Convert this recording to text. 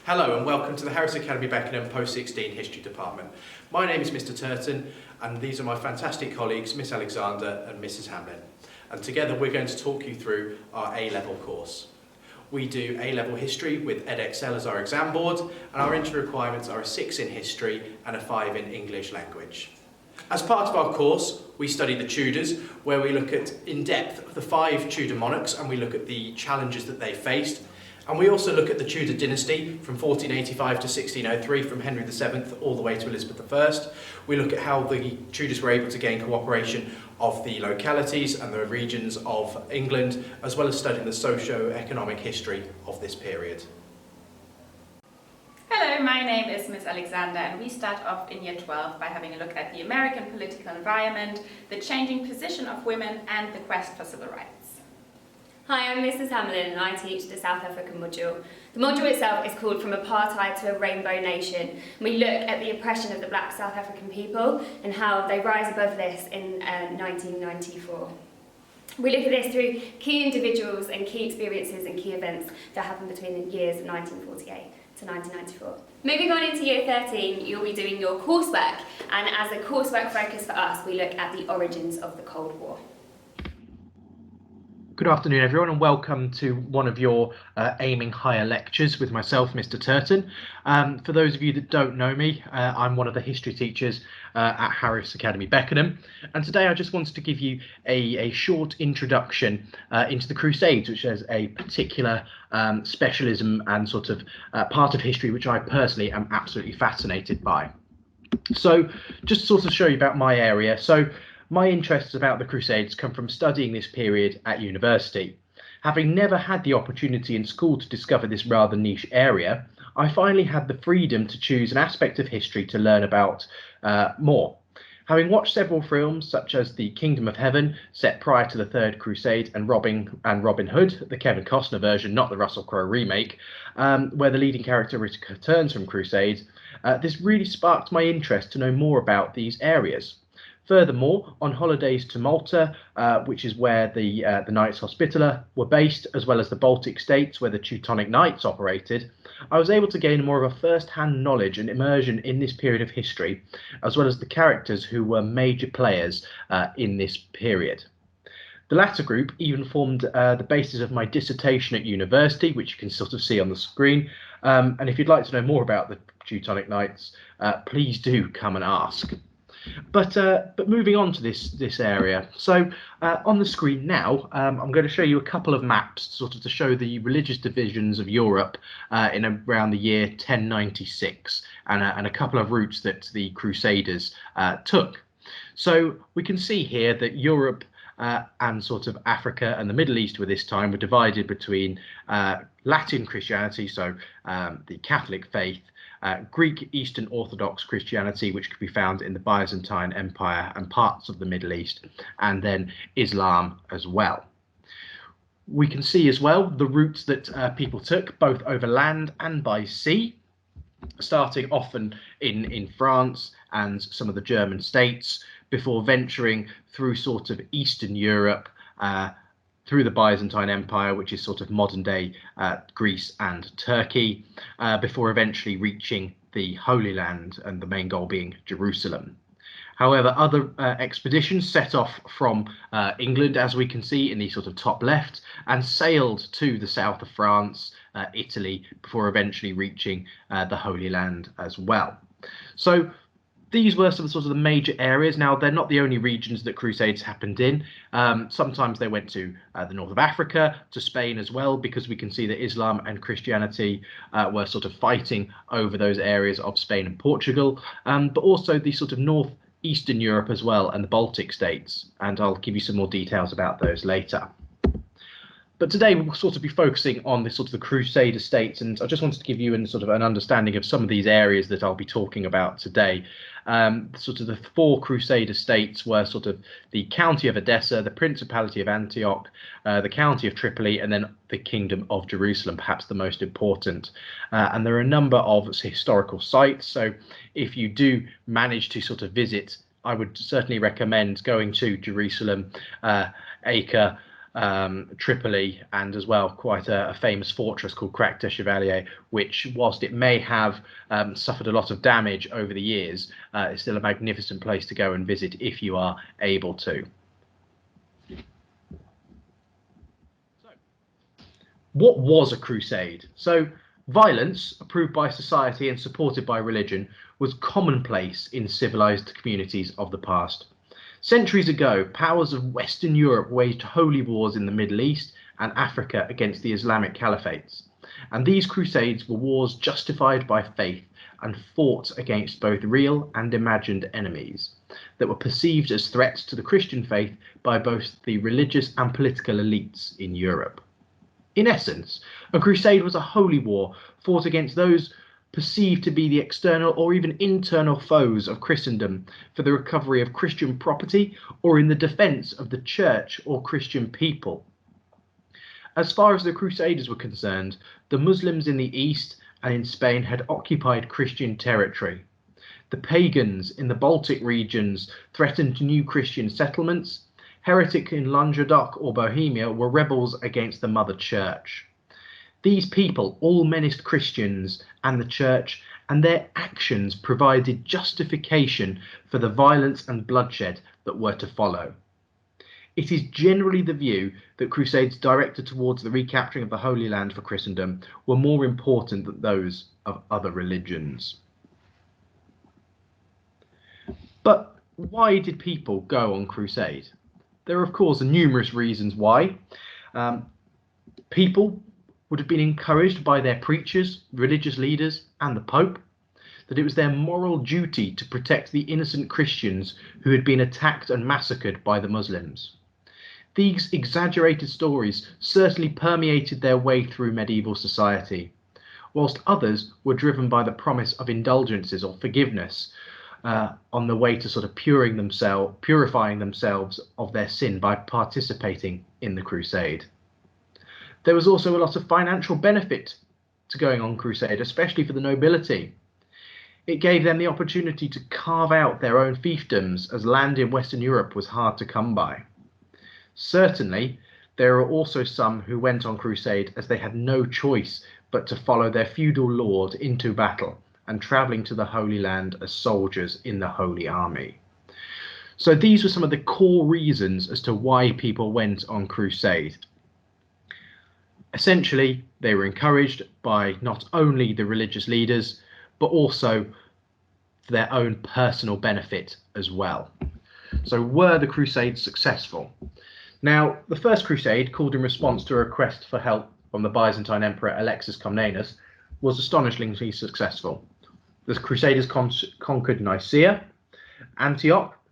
Hello and welcome to the Harris Academy Beckenham Post-16 History Department. My name is Mr Turton and these are my fantastic colleagues Miss Alexander and Mrs Hamlin. And together we're going to talk you through our A-level course. We do A-level history with EdXL as our exam board, and our entry requirements are a 6 in history and a 5 in English language. As part of our course, we study the Tudors, where we look at in depth the 5 Tudor monarchs and we look at the challenges that they faced. And we also look at the Tudor dynasty from 1485 to 1603, from Henry VII all the way to Elizabeth I. We look at how the Tudors were able to gain cooperation of the localities and the regions of England, as well as studying the socio-economic history of this period. Hello, my name is Miss Alexander and we start off in Year 12 by having a look at the American political environment, the changing position of women and the quest for civil rights. Hi, I'm Mrs Hamlin and I teach the South African module. The module itself is called From Apartheid to a Rainbow Nation. And we look at the oppression of the black South African people and how they rise above this in 1994. We look at this through key individuals and key experiences and key events that happened between the years of 1948 to 1994. Moving on into Year 13, you'll be doing your coursework, and as a coursework focus for us, we look at the origins of the Cold War. Good afternoon everyone and welcome to one of your Aiming Higher lectures with myself, Mr Turton. For those of you that don't know me, I'm one of the history teachers at Harris Academy Beckenham, and today I just wanted to give you a short introduction into the Crusades, which is a particular specialism and sort of part of history which I personally am absolutely fascinated by. So just to sort of show you about my area. My interests about the Crusades come from studying this period at university. Having never had the opportunity in school to discover this rather niche area, I finally had the freedom to choose an aspect of history to learn about more. Having watched several films such as The Kingdom of Heaven, set prior to the Third Crusade, and Robin Hood, the Kevin Costner version, not the Russell Crowe remake, where the leading character returns from Crusades, this really sparked my interest to know more about these areas. Furthermore, on holidays to Malta, which is where the Knights Hospitaller were based, as well as the Baltic states where the Teutonic Knights operated, I was able to gain more of a first-hand knowledge and immersion in this period of history, as well as the characters who were major players in this period. The latter group even formed the basis of my dissertation at university, which you can sort of see on the screen. And if you'd like to know more about the Teutonic Knights, please do come and ask. But moving on to this area, so on the screen now, I'm going to show you a couple of maps sort of to show the religious divisions of Europe in around the year 1096, and a couple of routes that the Crusaders took. So we can see here that Europe and sort of Africa and the Middle East were this time were divided between Latin Christianity, so the Catholic faith, Greek Eastern Orthodox Christianity, which could be found in the Byzantine Empire and parts of the Middle East, and then Islam as well. We can see as well the routes that people took, both over land and by sea, starting often in France and some of the German states, before venturing through sort of Eastern Europe, through the Byzantine Empire, which is sort of modern day Greece and Turkey, before eventually reaching the Holy Land, and the main goal being Jerusalem. However, other expeditions set off from England, as we can see in the sort of top left, and sailed to the south of France, Italy, before eventually reaching the Holy Land as well. So these were some sort of the major areas. Now, they're not the only regions that Crusades happened in. Sometimes they went to the north of Africa, to Spain as well, because we can see that Islam and Christianity were sort of fighting over those areas of Spain and Portugal, but also the sort of northeastern Europe as well, and the Baltic states. And I'll give you some more details about those later. But today we'll sort of be focusing on the sort of the Crusader states, and I just wanted to give you sort of an understanding of some of these areas that I'll be talking about today. Sort of the 4 Crusader states were sort of the County of Edessa, the Principality of Antioch, the County of Tripoli, and then the Kingdom of Jerusalem, perhaps the most important. And there are a number of historical sites, so if you do manage to sort of visit, I would certainly recommend going to Jerusalem, Acre, Tripoli, and as well quite a famous fortress called Crac de Chevalier, which, whilst it may have suffered a lot of damage over the years, it's still a magnificent place to go and visit if you are able to. So, what was a crusade? So, violence, approved by society and supported by religion, was commonplace in civilized communities of the past. Centuries ago, powers of Western Europe waged holy wars in the Middle East and Africa against the Islamic caliphates, and these crusades were wars justified by faith and fought against both real and imagined enemies that were perceived as threats to the Christian faith by both the religious and political elites in Europe. In essence, a crusade was a holy war fought against those perceived to be the external or even internal foes of Christendom for the recovery of Christian property or in the defence of the church or Christian people. As far as the Crusaders were concerned, the Muslims in the East and in Spain had occupied Christian territory. The pagans in the Baltic regions threatened new Christian settlements. Heretics in Languedoc or Bohemia were rebels against the Mother Church. These people all menaced Christians and the church, and their actions provided justification for the violence and bloodshed that were to follow. It is generally the view that crusades directed towards the recapturing of the Holy Land for Christendom were more important than those of other religions. But why did people go on crusade? There are, of course, numerous reasons why. People would have been encouraged by their preachers, religious leaders, and the Pope that it was their moral duty to protect the innocent Christians who had been attacked and massacred by the Muslims. These exaggerated stories certainly permeated their way through medieval society, whilst others were driven by the promise of indulgences or forgiveness on the way to sort of purifying themselves of their sin by participating in the crusade. There was also a lot of financial benefit to going on crusade, especially for the nobility. It gave them the opportunity to carve out their own fiefdoms, as land in Western Europe was hard to come by. Certainly, there are also some who went on crusade as they had no choice but to follow their feudal lord into battle and travelling to the Holy Land as soldiers in the Holy Army. So these were some of the core reasons as to why people went on crusade. Essentially, they were encouraged by not only the religious leaders, but also for their own personal benefit as well. So were the Crusades successful? Now, the First Crusade, called in response to a request for help from the Byzantine Emperor Alexis Comnenus, was astonishingly successful. The Crusaders conquered Nicaea, Antioch,